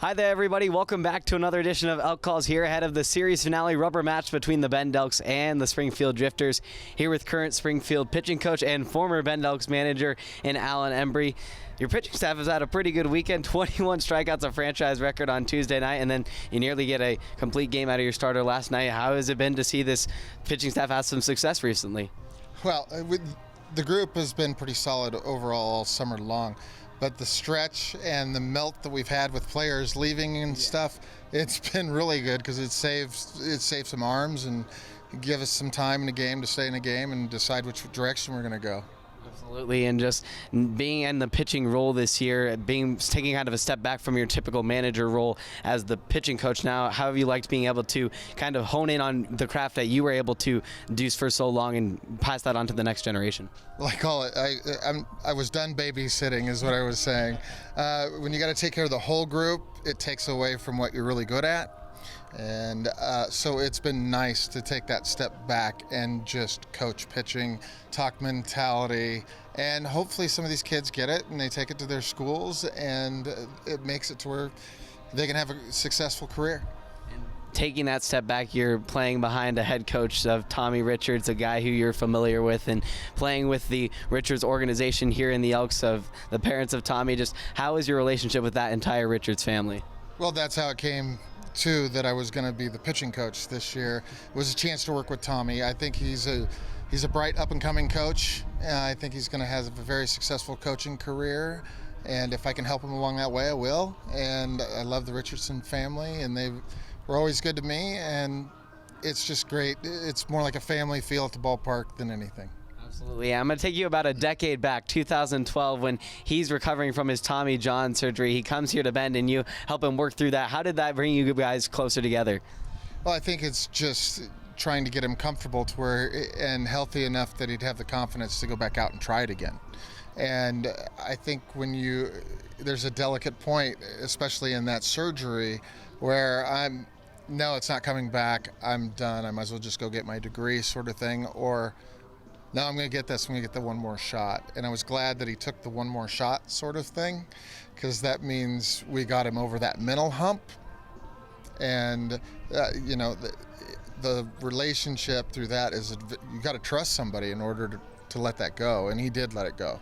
Hi there, everybody. Welcome back to another edition of Elk Calls here ahead of the series finale rubber match between the Bend Elks and the Springfield Drifters. Here with current Springfield pitching coach and former Bend Elks manager in Alan Embree. Your pitching staff has had a pretty good weekend. 21 strikeouts, a franchise record on Tuesday night, and then you nearly get a complete game out of your starter last night. How has it been to see this pitching staff have some success recently? Well, the group has been pretty solid overall all summer long. But the stretch and the melt that we've had with players leaving and stuff, it's been really good because it saved some arms and give us some time in the game to stay in the game and decide which direction we're going to go. Absolutely, and just being in the pitching role this year, taking kind of a step back from your typical manager role as the pitching coach now, how have you liked being able to kind of hone in on the craft that you were able to do for so long and pass that on to the next generation? Well, I call it, I was done babysitting is what I was saying. When you got to take care of the whole group, it takes away from what you're really good at. And so it's been nice to take that step back and just coach pitching, talk mentality, and hopefully some of these kids get it and they take it to their schools and it makes it to where they can have a successful career. Taking that step back, you're playing behind a head coach of Tommy Richards, a guy who you're familiar with, and playing with the Richards organization here in the Elks of the parents of Tommy. Just how is your relationship with that entire Richards family? Well, that's how it came to that I was going to be the pitching coach this year. It was a chance to work with Tommy. I think he's a bright up-and-coming coach. I think he's going to have a very successful coaching career, and if I can help him along that way, I will. And I love the Richardson family, and they were always good to me, and it's just great. It's more like a family feel at the ballpark than anything. Absolutely. I'm going to take you about a decade back, 2012, when he's recovering from his Tommy John surgery. He comes here to Bend, and you help him work through that. How did that bring you guys closer together? Well, I think it's just trying to get him comfortable to where and healthy enough that he'd have the confidence to go back out and try it again. And I think there's a delicate point, especially in that surgery, where no, it's not coming back. I'm done. I might as well just go get my degree sort of thing. Or, no, I'm going to get this. I'm going to get the one more shot. And I was glad that he took the one more shot sort of thing, because that means we got him over that mental hump. And, the relationship through that is you got to trust somebody in order to let that go. And he did let it go.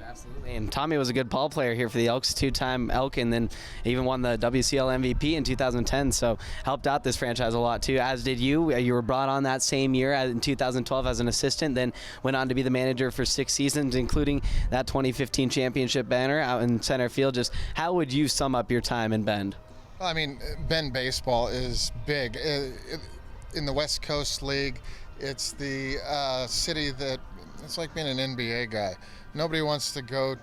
Absolutely. And Tommy was a good ball player here for the Elks, two-time Elk, and then even won the WCL MVP in 2010, so helped out this franchise a lot too, as did you. You were brought on that same year in 2012 as an assistant, then went on to be the manager for 6 seasons, including that 2015 championship banner out in center field. Just how would you sum up your time in Bend? Well, I mean, Bend baseball is big. In the West Coast League, it's the city that it's like being an NBA guy. Nobody wants to go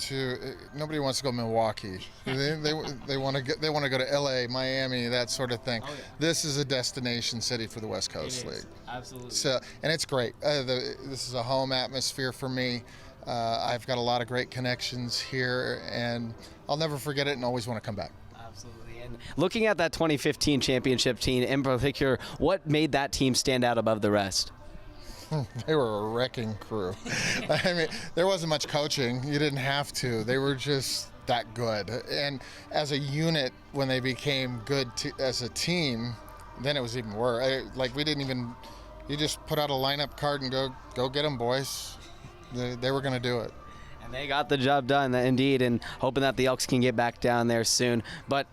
Milwaukee. They want to go to LA, Miami, that sort of thing. Oh, yeah. This is a destination city for the West Coast League. Absolutely. So, and it's great. This is a home atmosphere for me. I've got a lot of great connections here, and I'll never forget it and always want to come back. Absolutely. And looking at that 2015 championship team in particular, what made that team stand out above the rest? They were a wrecking crew. I mean, there wasn't much coaching. You didn't have to. They were just that good. And as a unit, when they became good as a team, then it was even worse. You just put out a lineup card and go get them, boys. They were going to do it. And they got the job done, indeed, and hoping that the Elks can get back down there soon. But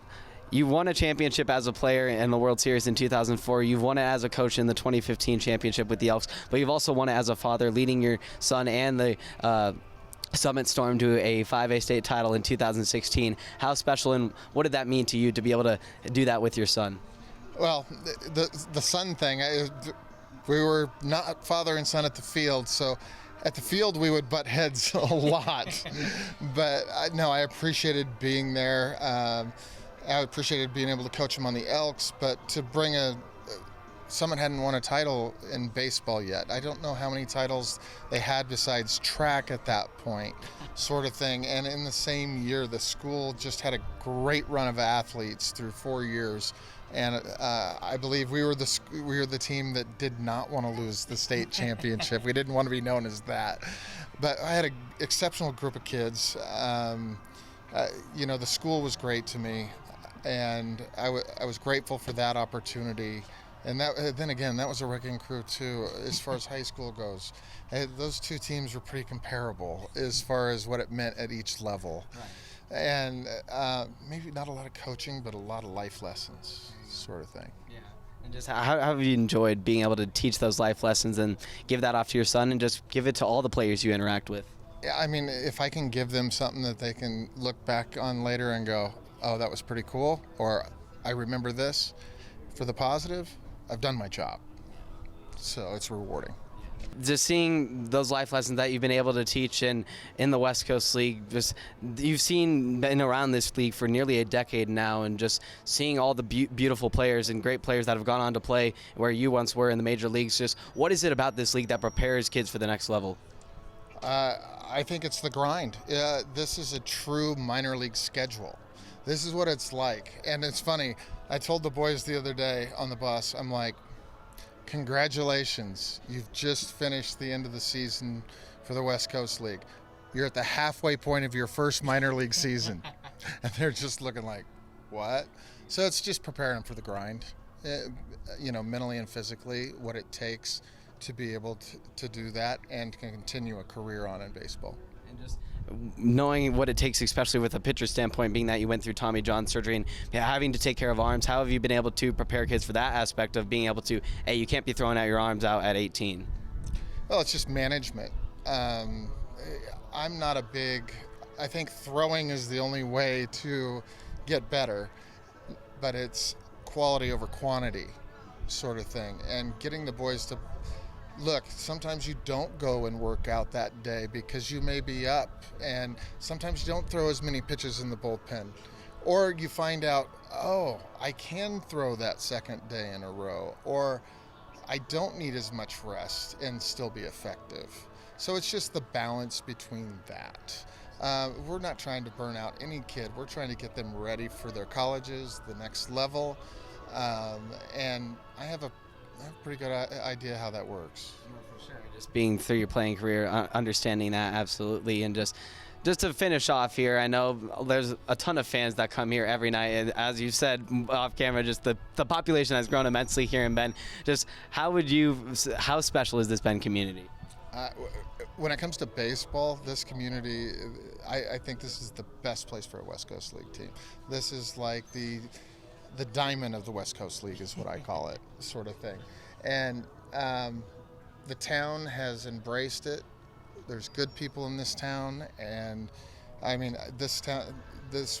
you won a championship as a player in the World Series in 2004. You've won it as a coach in the 2015 championship with the Elks, but you've also won it as a father, leading your son and the Summit Storm to a 5A state title in 2016. How special and what did that mean to you to be able to do that with your son? Well, the son thing, we were not father and son at the field, so at the field we would butt heads a lot. But I appreciated being there. I appreciated being able to coach him on the Elks, but to bring Summit hadn't won a title in baseball yet. I don't know how many titles they had besides track at that point, sort of thing. And in the same year, the school just had a great run of athletes through 4 years. And I believe we were the team that did not want to lose the state championship. We didn't want to be known as that. But I had an exceptional group of kids. The school was great to me. and I was grateful for that opportunity. And then again, that was a wrecking crew too, as far as high school goes. Those two teams were pretty comparable as far as what it meant at each level. Right. And maybe not a lot of coaching, but a lot of life lessons, sort of thing. Yeah. And just how have you enjoyed being able to teach those life lessons and give that off to your son and just give it to all the players you interact with? Yeah, I mean, if I can give them something that they can look back on later and go, oh, that was pretty cool, or I remember this for the positive, I've done my job. So it's rewarding. Just seeing those life lessons that you've been able to teach in the West Coast League, just you've been around this league for nearly a decade now, and just seeing all the beautiful players and great players that have gone on to play where you once were in the major leagues, just what is it about this league that prepares kids for the next level? I think it's the grind. This is a true minor league schedule. This is what it's like. And it's funny, I told the boys the other day on the bus, I'm like, congratulations, you've just finished the end of the season for the West Coast League. You're at the halfway point of your first minor league season. And they're just looking like, what? So it's just preparing them for the grind, mentally and physically, what it takes to be able to do that and continue a career on in baseball. And just knowing what it takes, especially with a pitcher standpoint, being that you went through Tommy John surgery and having to take care of arms, how have you been able to prepare kids for that aspect of being able to, hey, you can't be throwing out your arms out at 18? Well, it's just management. I'm not I think throwing is the only way to get better, but it's quality over quantity sort of thing. And getting the boys to, look, sometimes you don't go and work out that day because you may be up, and sometimes you don't throw as many pitches in the bullpen. Or you find out, oh, I can throw that second day in a row, or I don't need as much rest and still be effective. So it's just the balance between that. We're not trying to burn out any kid. We're trying to get them ready for their colleges, the next level. And I have a pretty good idea how that works. For sure. Just being through your playing career, understanding that absolutely, and just to finish off here, I know there's a ton of fans that come here every night, and as you said off camera, just the population has grown immensely here in Bend. Just how special is this Bend community? When it comes to baseball, this community, I think this is the best place for a West Coast League team. This is like the diamond of the West Coast League is what I call it, sort of thing. And the town has embraced it. There's good people in this town, and I mean, this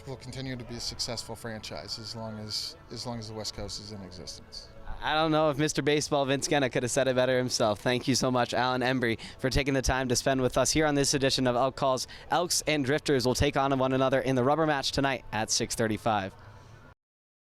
will continue to be a successful franchise as long as the West Coast is in existence. I don't know if Mr. Baseball Vince Genna could have said it better himself. Thank you so much, Alan Embree, for taking the time to spend with us here on this edition of Elk Calls. Elks and Drifters will take on one another in the rubber match tonight at 6:35.